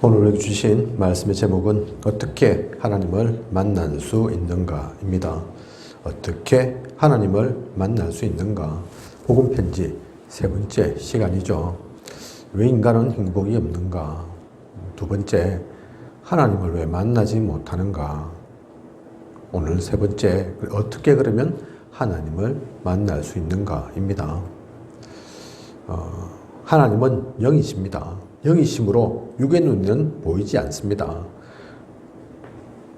오늘 주신 말씀의 제목은 어떻게 하나님을 만날 수 있는가입니다. 어떻게 하나님을 만날 수 있는가? 복음편지 세 번째 시간이죠. 왜 인간은 행복이 없는가? 두 번째, 하나님을 왜 만나지 못하는가? 오늘 세 번째, 어떻게 그러면 하나님을 만날 수 있는가입니다. 하나님은 영이십니다. 영이심으로 육의 눈에는 보이지 않습니다.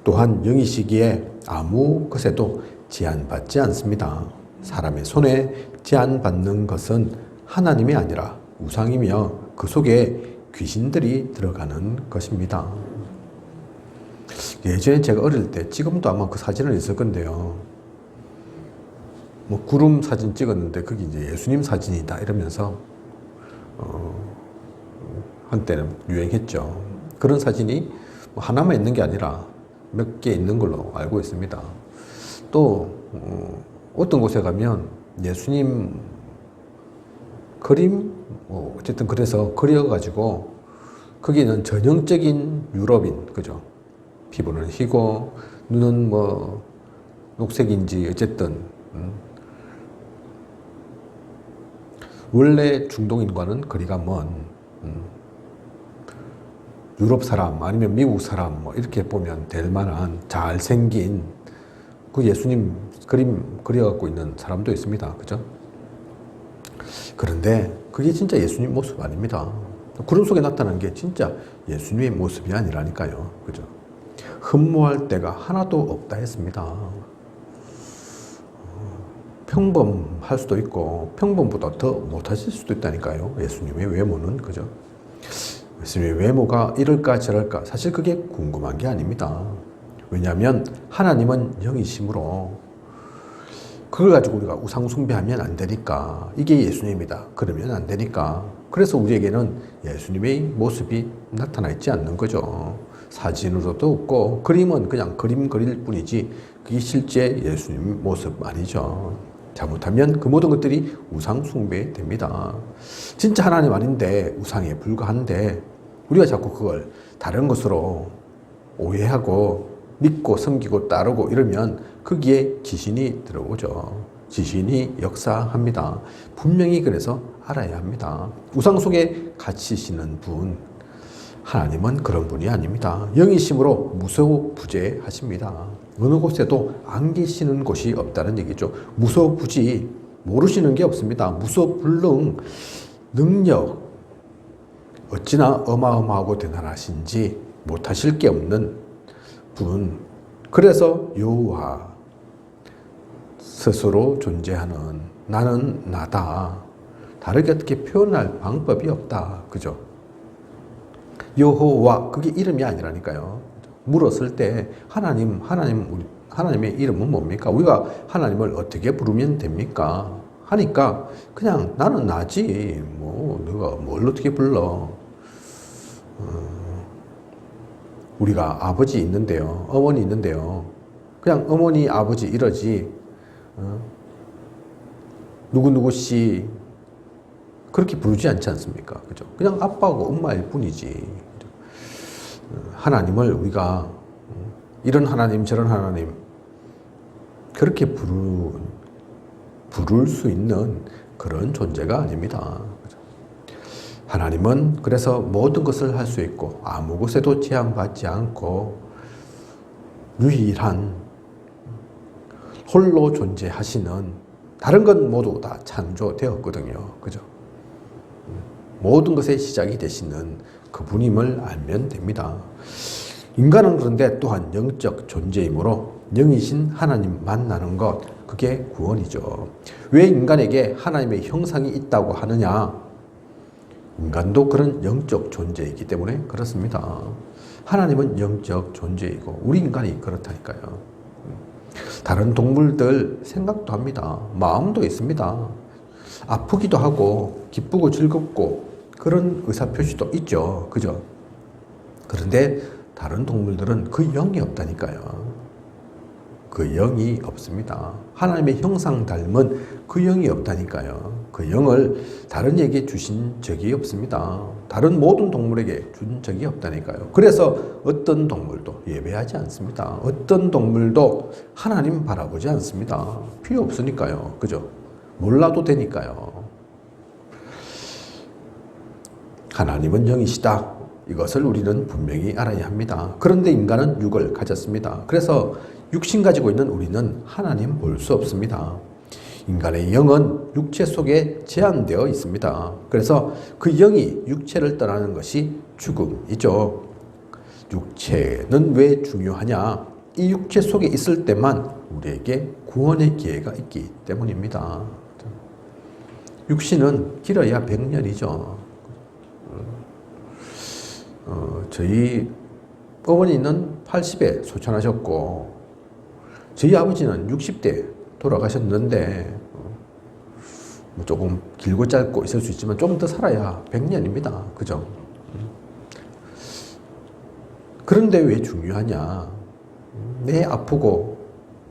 또한 영이시기에 아무 것에도 제한받지 않습니다. 사람의 손에 제한받는 것은 하나님이 아니라 우상이며 그 속에 귀신들이 들어가는 것입니다. 예전에 제가 어릴 때, 지금도 아마 그 사진은 있을 건데요. 구름 사진 찍었는데 그게 이제 예수님 사진이다 이러면서 한때는 유행했죠. 그런 사진이 하나만 있는 게 아니라 몇 개 있는 걸로 알고 있습니다. 또 어떤 곳에 가면 예수님 그림 어쨌든 그래서 그려가지고 거기는 전형적인 유럽인, 그죠? 피부는 희고 눈은 녹색인지 어쨌든 원래 중동인과는 거리가 먼 유럽 사람 아니면 미국 사람 이렇게 보면 될 만한 잘생긴 그 예수님 그림 그려갖고 있는 사람도 있습니다. 그죠? 그런데 그게 진짜 예수님 모습 아닙니다. 구름 속에 나타난 게 진짜 예수님의 모습이 아니라니까요. 그죠? 흠모할 데가 하나도 없다 했습니다. 평범할 수도 있고 평범보다 더 못하실 수도 있다니까요. 예수님의 외모는. 그죠? 예수님의 외모가 이럴까 저럴까 사실 그게 궁금한 게 아닙니다. 왜냐하면 하나님은 영이심으로 그걸 가지고 우리가 우상 숭배하면 안 되니까, 이게 예수님이다 그러면 안 되니까, 그래서 우리에게는 예수님의 모습이 나타나 있지 않는 거죠. 사진으로도 없고 그림은 그냥 그림 그릴 뿐이지 그게 실제 예수님 모습 아니죠. 잘못하면 그 모든 것들이 우상 숭배 됩니다. 진짜 하나님 아닌데 우상에 불과한데 우리가 자꾸 그걸 다른 것으로 오해하고 믿고 섬기고 따르고 이러면 거기에 지신이 들어오죠. 지신이 역사합니다. 분명히 그래서 알아야 합니다. 우상 속에 갇히시는 분, 하나님은 그런 분이 아닙니다. 영이심으로 무소부재하십니다. 어느 곳에도 안 계시는 곳이 없다는 얘기죠. 무소부지, 모르시는 게 없습니다. 무소불능, 능력, 어찌나 어마어마하고 대단하신지 못하실 게 없는 분. 그래서 여호와, 스스로 존재하는 나는 나다. 다르게 어떻게 표현할 방법이 없다. 그죠? 여호와, 그게 이름이 아니라니까요. 물었을 때 하나님의 이름은 뭡니까? 우리가 하나님을 어떻게 부르면 됩니까? 하니까 그냥 나는 나지. 너가 뭘 어떻게 불러? 우리가 아버지 있는데요, 어머니 있는데요, 그냥 어머니 아버지 이러지 누구누구씨 그렇게 부르지 않지 않습니까? 그죠? 그냥 아빠하고 엄마일 뿐이지. 하나님을 우리가 이런 하나님 저런 하나님 그렇게 부를 수 있는 그런 존재가 아닙니다. 그죠? 하나님은 그래서 모든 것을 할 수 있고 아무 것에도 제한받지 않고 유일한 홀로 존재하시는, 다른 건 모두 다 창조되었거든요. 그죠? 모든 것의 시작이 되시는 그분임을 알면 됩니다. 인간은 그런데 또한 영적 존재이므로 영이신 하나님 만나는 것, 그게 구원이죠. 왜 인간에게 하나님의 형상이 있다고 하느냐? 인간도 그런 영적 존재이기 때문에 그렇습니다. 하나님은 영적 존재이고 우리 인간이 그렇다니까요. 다른 동물들 생각도 합니다. 마음도 있습니다. 아프기도 하고 기쁘고 즐겁고 그런 의사표시도 있죠. 그죠? 그런데 다른 동물들은 그 영이 없다니까요. 그 영이 없습니다. 하나님의 형상 닮은 그 영이 없다니까요. 그 영을 다른 에게 주신 적이 없습니다. 다른 모든 동물에게 준 적이 없다니까요. 그래서 어떤 동물도 예배하지 않습니다. 어떤 동물도 하나님 바라보지 않습니다. 필요 없으니까요. 그죠? 몰라도 되니까요. 하나님은 영이시다. 이것을 우리는 분명히 알아야 합니다. 그런데 인간은 육을 가졌습니다. 그래서 육신 가지고 있는 우리는 하나님 볼 수 없습니다. 인간의 영은 육체 속에 제한되어 있습니다. 그래서 그 영이 육체를 떠나는 것이 죽음이죠. 육체는 왜 중요하냐? 이 육체 속에 있을 때만 우리에게 구원의 기회가 있기 때문입니다. 육신은 길어야 100년이죠. 저희 어머니는 80에 소천하셨고 저희 아버지는 60대 돌아가셨는데 조금 길고 짧고 있을 수 있지만 좀 더 살아야 100년입니다. 그죠? 그런데 왜 중요하냐? 내 아프고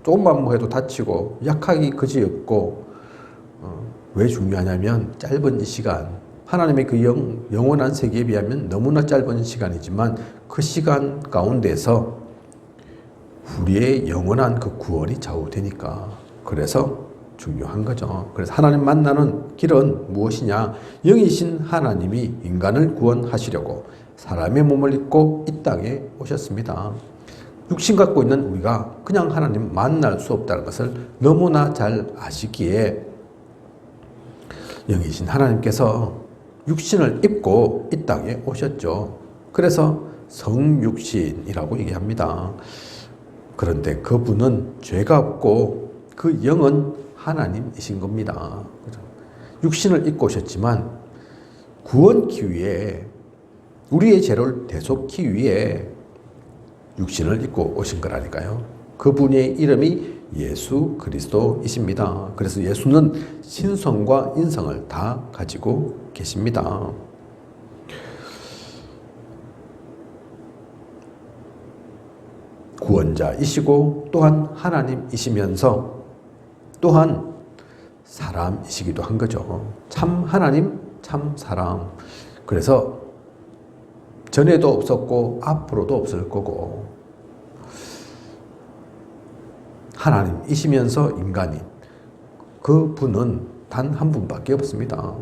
조금만 뭐 해도 다치고 약하기 그지없고 왜 중요하냐면 짧은 이 시간 하나님의 그 영원한 세계에 비하면 너무나 짧은 시간이지만 그 시간 가운데서 우리의 영원한 그 구원이 좌우되니까 그래서 중요한 거죠. 그래서 하나님 만나는 길은 무엇이냐? 영이신 하나님이 인간을 구원하시려고 사람의 몸을 입고 이 땅에 오셨습니다. 육신 갖고 있는 우리가 그냥 하나님 만날 수 없다는 것을 너무나 잘 아시기에 영이신 하나님께서 육신을 입고 이 땅에 오셨죠. 그래서 성육신이라고 얘기합니다. 그런데 그분은 죄가 없고 그 영은 하나님이신 겁니다. 육신을 입고 오셨지만 구원기 위해 우리의 죄를 대속기 위해 육신을 입고 오신 거라니까요. 그분의 이름이 예수 그리스도이십니다. 그래서 예수는 신성과 인성을 다 가지고 계십니다. 구원자이시고 또한 하나님이시면서 또한 사람이시기도 한 거죠. 참 하나님, 참 사람. 그래서 전에도 없었고 앞으로도 없을 거고 하나님이시면서 인간인 그 분은 단 한 분밖에 없습니다.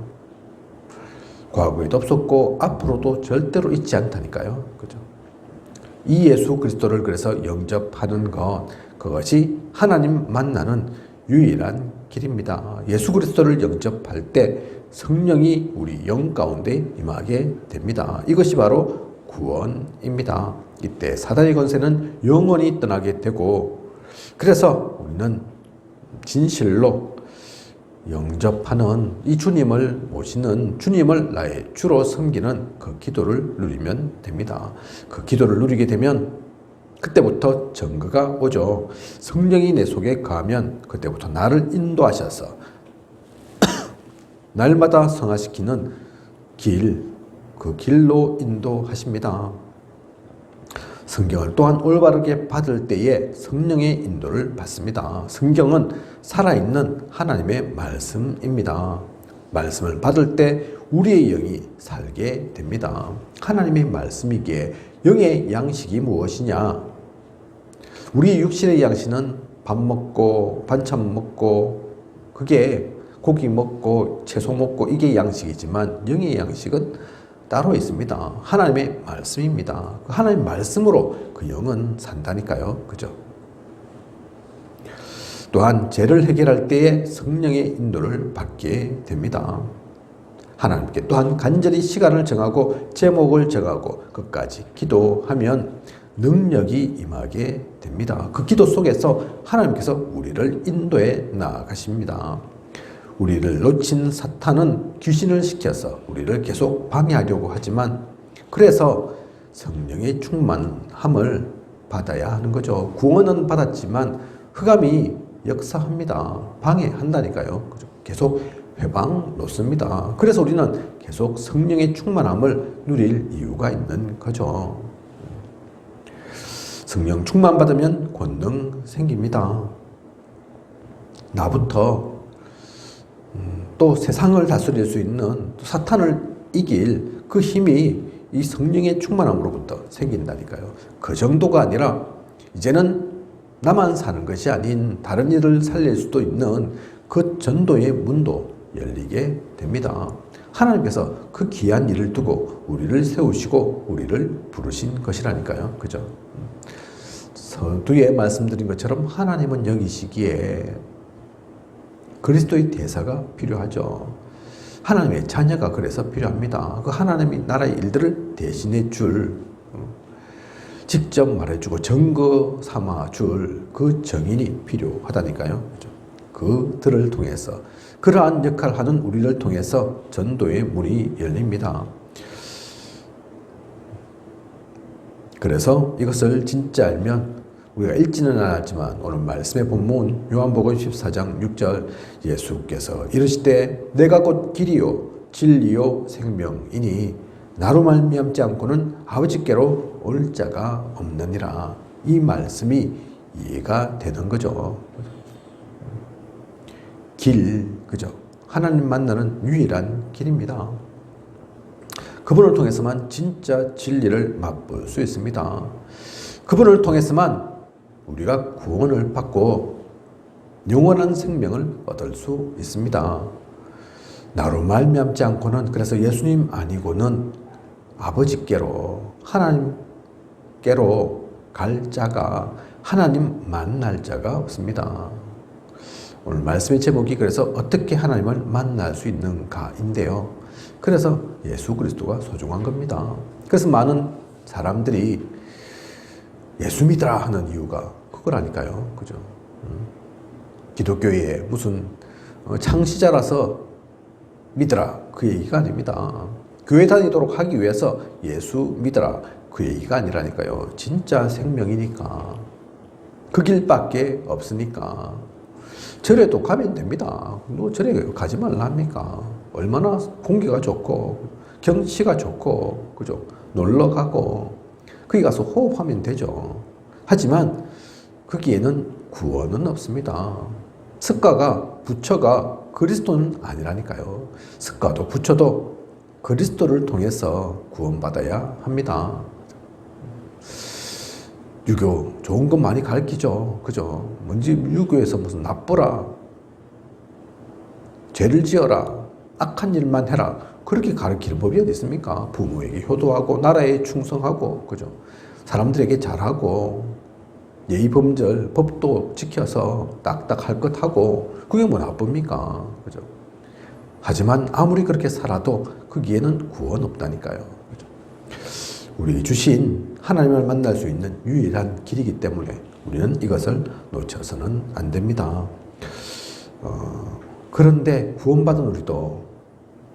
과거에도 없었고 앞으로도 절대로 있지 않다니까요. 그죠? 이 예수 그리스도를 그래서 영접하는 것, 그것이 하나님 만나는 유일한 길입니다. 예수 그리스도를 영접할 때 성령이 우리 영 가운데 임하게 됩니다. 이것이 바로 구원입니다. 이때 사단의 권세는 영원히 떠나게 되고 그래서 우리는 진실로 영접하는 이 주님을 모시는 주님을 나의 주로 섬기는 그 기도를 누리면 됩니다. 그 기도를 누리게 되면 그때부터 증거가 오죠. 성령이 내 속에 가면 그때부터 나를 인도하셔서 날마다 성화시키는 길, 그 길로 인도하십니다. 성경을 또한 올바르게 받을 때에 성령의 인도를 받습니다. 성경은 살아있는 하나님의 말씀입니다. 말씀을 받을 때 우리의 영이 살게 됩니다. 하나님의 말씀이기에 영의 양식이 무엇이냐? 우리 육신의 양식은 밥 먹고 반찬 먹고 그게 고기 먹고 채소 먹고 이게 양식이지만 영의 양식은 따로 있습니다. 하나님의 말씀입니다. 하나님의 말씀으로 그 영은 산다니까요. 그죠? 또한 죄를 해결할 때에 성령의 인도를 받게 됩니다. 하나님께 또한 간절히 시간을 정하고 제목을 정하고 끝까지 기도하면 능력이 임하게 됩니다. 그 기도 속에서 하나님께서 우리를 인도해 나아가십니다. 우리를 놓친 사탄은 귀신을 시켜서 우리를 계속 방해하려고 하지만 그래서 성령의 충만함을 받아야 하는 거죠. 구원은 받았지만 흑암이 역사합니다. 방해한다니까요. 계속 회방 놓습니다. 그래서 우리는 계속 성령의 충만함을 누릴 이유가 있는 거죠. 성령 충만 받으면 권능 생깁니다. 나부터 또 세상을 다스릴 수 있는 사탄을 이길 그 힘이 이 성령의 충만함으로부터 생긴다니까요. 그 정도가 아니라 이제는 나만 사는 것이 아닌 다른 이를 살릴 수도 있는 그 전도의 문도 열리게 됩니다. 하나님께서 그 귀한 일을 두고 우리를 세우시고 우리를 부르신 것이라니까요. 그죠? 서두에 말씀드린 것처럼 하나님은 여기 시기에 그리스도의 대사가 필요하죠. 하나님의 자녀가 그래서 필요합니다. 그 하나님의 나라의 일들을 대신해 줄, 직접 말해주고 증거 삼아 줄 그 정인이 필요하다니까요. 그죠? 그들을 통해서, 그러한 역할을 하는 우리를 통해서 전도의 문이 열립니다. 그래서 이것을 진짜 알면 우리가 읽지는 않았지만 오늘 말씀의 본문 요한복음 14장 6절 예수께서 이르시되 내가 곧 길이요 진리요 생명이니 나로 말미암지 않고는 아버지께로 올 자가 없느니라. 이 말씀이 이해가 되는 거죠. 길, 그죠? 하나님 만나는 유일한 길입니다. 그분을 통해서만 진짜 진리를 맛볼 수 있습니다. 그분을 통해서만 우리가 구원을 받고 영원한 생명을 얻을 수 있습니다. 나로 말미암지 않고는, 그래서 예수님 아니고는 아버지께로, 하나님께로 갈 자가, 하나님 만날 자가 없습니다. 오늘 말씀의 제목이 그래서 어떻게 하나님을 만날 수 있는가인데요. 그래서 예수 그리스도가 소중한 겁니다. 그래서 많은 사람들이 예수 믿으라 하는 이유가 그거라니까요. 그죠? 기독교의 무슨 창시자라서 믿으라 그 얘기가 아닙니다. 교회 다니도록 하기 위해서 예수 믿으라 그 얘기가 아니라니까요. 진짜 생명이니까. 그 길밖에 없으니까. 절에도 가면 됩니다. 뭐 절에 가지 말라 합니까? 얼마나 공기가 좋고 경치가 좋고 그죠? 놀러 가고 거기 가서 호흡하면 되죠. 하지만 거기에는 구원은 없습니다. 습가가 부처가 그리스도는 아니라니까요. 습가도 부처도 그리스도를 통해서 구원받아야 합니다. 유교 좋은 것 많이 가르치죠. 그죠? 뭔지 유교에서 무슨 나쁘라, 죄를 지어라, 악한 일만 해라 그렇게 가르치는 법이 어디 있습니까? 부모에게 효도하고 나라에 충성하고 그죠? 사람들에게 잘하고 예의 범절 법도 지켜서 딱딱 할 것 하고 그게 뭐 나쁩니까? 그죠? 하지만 아무리 그렇게 살아도 거기에는 구원 없다니까요. 그죠? 우리 주신 하나님을 만날 수 있는 유일한 길이기 때문에 우리는 이것을 놓쳐서는 안 됩니다. 그런데 구원받은 우리도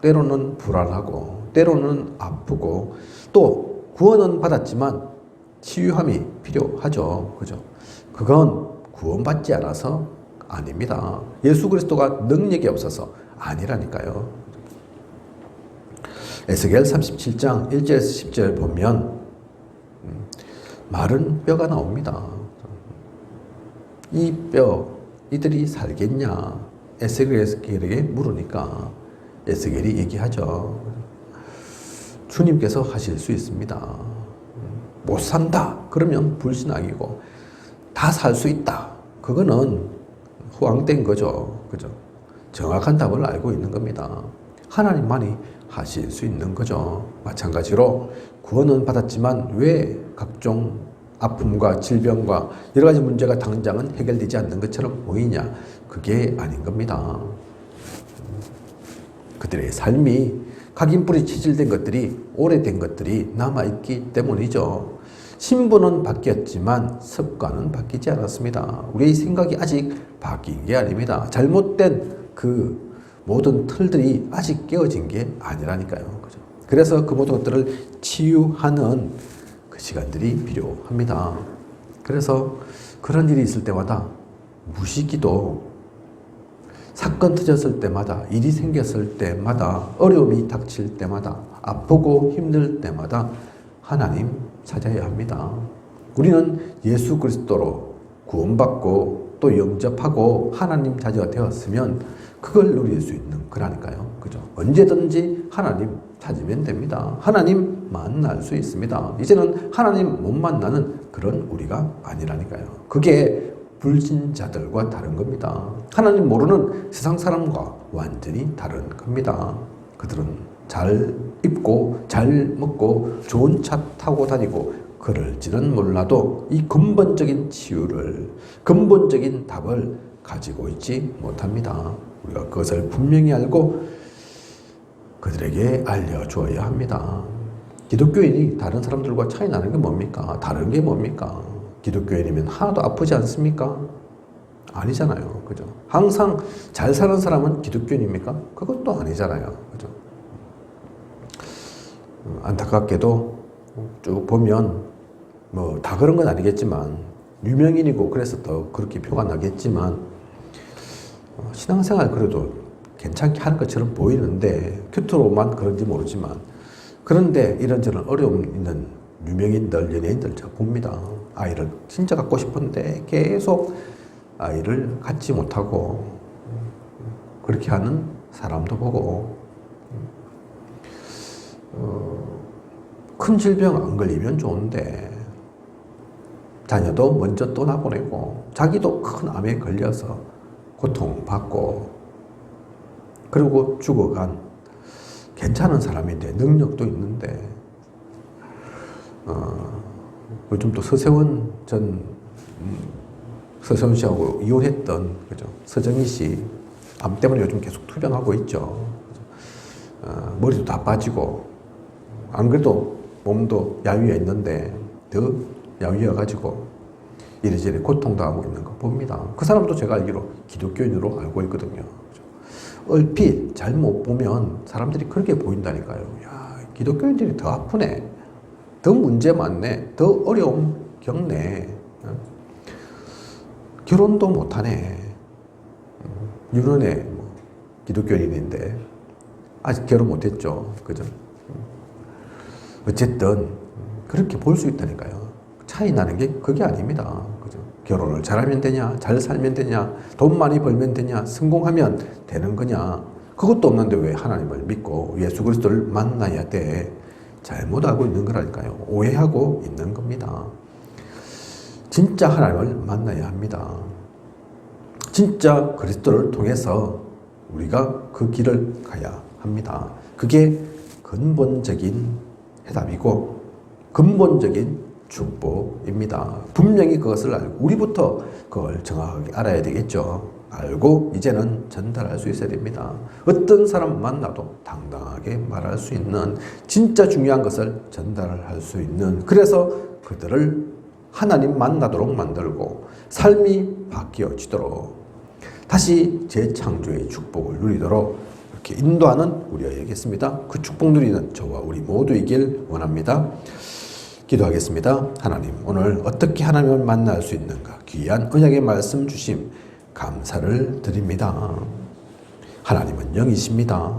때로는 불안하고 때로는 아프고 또 구원은 받았지만 치유함이 필요하죠. 그죠? 그건 구원받지 않아서 아닙니다. 예수 그리스도가 능력이 없어서 아니라니까요. 에스겔 37장 1절에서 10절 보면 마른 뼈가 나옵니다. 이 뼈 이들이 살겠냐 에스겔에게 물으니까 에스겔이 얘기하죠. 주님께서 하실 수 있습니다. 못 산다 그러면 불신앙이고 다 살 수 있다 그거는 호황된 거죠. 그죠? 정확한 답을 알고 있는 겁니다. 하나님만이 하실 수 있는 거죠. 마찬가지로 구원은 받았지만 왜 각종 아픔과 질병과 여러 가지 문제가 당장은 해결되지 않는 것처럼 보이냐? 그게 아닌 겁니다. 그들의 삶이 각인뿌리 체질된 것들이 오래된 것들이 남아있기 때문이죠. 신분은 바뀌었지만 습관은 바뀌지 않았습니다. 우리의 생각이 아직 바뀐 게 아닙니다. 잘못된 그 모든 틀들이 아직 깨어진 게 아니라니까요. 그죠? 그래서 그 모든 것들을 치유하는 그 시간들이 필요합니다. 그래서 그런 일이 있을 때마다 무시기도, 사건 터졌을 때마다, 일이 생겼을 때마다, 어려움이 닥칠 때마다, 아프고 힘들 때마다 하나님 찾아야 합니다. 우리는 예수 그리스도로 구원받고 또 영접하고 하나님 자녀가 되었으면 그걸 누릴 수 있는 거라니까요. 그죠? 언제든지 하나님 찾으면 됩니다. 하나님 만날 수 있습니다. 이제는 하나님 못 만나는 그런 우리가 아니라니까요. 그게 불신자들과 다른 겁니다. 하나님 모르는 세상 사람과 완전히 다른 겁니다. 그들은 잘 입고 잘 먹고 좋은 차 타고 다니고 그럴지는 몰라도 이 근본적인 치유를, 근본적인 답을 가지고 있지 못합니다. 우리가 그것을 분명히 알고 그들에게 알려주어야 합니다. 기독교인이 다른 사람들과 차이 나는 게 뭡니까? 다른 게 뭡니까? 기독교인이면 하나도 아프지 않습니까? 아니잖아요. 그죠? 항상 잘 사는 사람은 기독교인입니까? 그것도 아니잖아요. 그죠? 안타깝게도 쭉 보면 뭐 다 그런 건 아니겠지만 유명인이고 그래서 더 그렇게 표가 나겠지만 신앙생활 그래도 괜찮게 하는 것처럼 보이는데 큐트로만 그런지 모르지만 그런데 이런저런 어려움 있는 유명인들, 연예인들 제가 봅니다. 아이를 진짜 갖고 싶은데 계속 아이를 갖지 못하고 그렇게 하는 사람도 보고 큰 질병 안 걸리면 좋은데 자녀도 먼저 떠나보내고 자기도 큰 암에 걸려서 고통받고 그리고 죽어간 괜찮은 사람인데 능력도 있는데 요즘 또 서세원 씨하고 이혼했던 그죠? 서정희 씨 암 때문에 요즘 계속 투병하고 있죠. 머리도 다 빠지고 안 그래도 몸도 야위에 있는데 더 야위여가지고 이래저래 고통당하고 있는 거 봅니다. 그 사람도 제가 알기로 기독교인으로 알고 있거든요. 얼핏 잘못 보면 사람들이 그렇게 보인다니까요. 야, 기독교인들이 더 아프네. 더 문제 많네. 더 어려움 겪네. 결혼도 못하네. 유년의 기독교인인데 아직 결혼 못했죠. 그죠? 어쨌든 그렇게 볼 수 있다니까요. 차이 나는 게 그게 아닙니다. 그죠? 결혼을 잘하면 되냐, 잘 살면 되냐, 돈 많이 벌면 되냐, 성공하면 되는 거냐. 그것도 없는데 왜 하나님을 믿고 예수 그리스도를 만나야 돼. 잘못 알고 있는 거라니까요. 오해하고 있는 겁니다. 진짜 하나님을 만나야 합니다. 진짜 그리스도를 통해서 우리가 그 길을 가야 합니다. 그게 근본적인 해답이고 근본적인 축복입니다. 분명히 그것을 알고 우리부터 그걸 정확하게 알아야 되겠죠. 알고 이제는 전달할 수 있어야 됩니다. 어떤 사람 만나도 당당하게 말할 수 있는 진짜 중요한 것을 전달할 수 있는 그래서 그들을 하나님 만나도록 만들고 삶이 바뀌어지도록 다시 재창조의 축복을 누리도록 이렇게 인도하는 우리여야겠습니다. 그 축복 누리는 저와 우리 모두이길 원합니다. 기도하겠습니다. 하나님, 오늘 어떻게 하나님을 만날 수 있는가 귀한 언약의 말씀 주심 감사를 드립니다. 하나님은 영이십니다.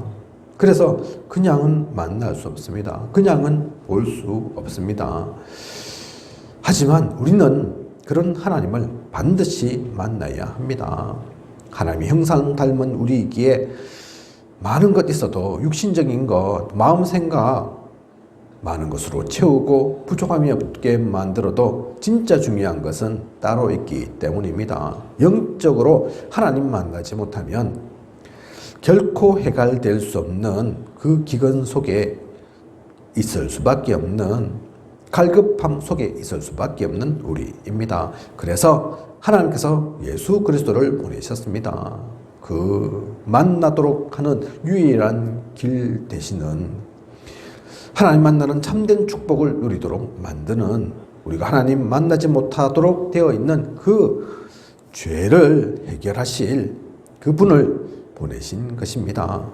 그래서 그냥은 만날 수 없습니다. 그냥은 볼 수 없습니다. 하지만 우리는 그런 하나님을 반드시 만나야 합니다. 하나님의 형상 닮은 우리이기에 많은 것 있어도 육신적인 것, 마음 생각 많은 것으로 채우고 부족함이 없게 만들어도 진짜 중요한 것은 따로 있기 때문입니다. 영적으로 하나님 만나지 못하면 결코 해결될 수 없는 그 기근 속에 있을 수밖에 없는 갈급함 속에 있을 수밖에 없는 우리입니다. 그래서 하나님께서 예수 그리스도를 보내셨습니다. 그 만나도록 하는 유일한 길 되시는 하나님 만나는 참된 축복을 누리도록 만드는 우리가 하나님 만나지 못하도록 되어 있는 그 죄를 해결하실 그분을 보내신 것입니다.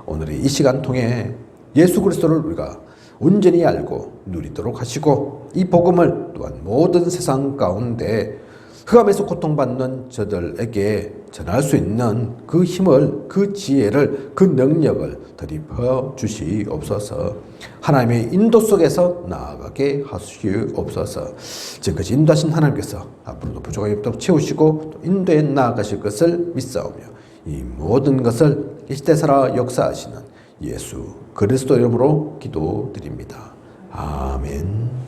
오늘 이 시간 통해 예수 그리스도를 우리가 온전히 알고 누리도록 하시고 이 복음을 또한 모든 세상 가운데 흑암에서 고통받는 저들에게 전할 수 있는 그 힘을, 그 지혜를, 그 능력을 드립어 주시옵소서. 하나님의 인도 속에서 나아가게 하시옵소서. 지금까지 인도하신 하나님께서 앞으로도 부족함이 없도록 채우시고 또 인도에 나아가실 것을 믿사오며 이 모든 것을 이 시대 살아 역사하시는 예수 그리스도 이름으로 기도드립니다. 아멘.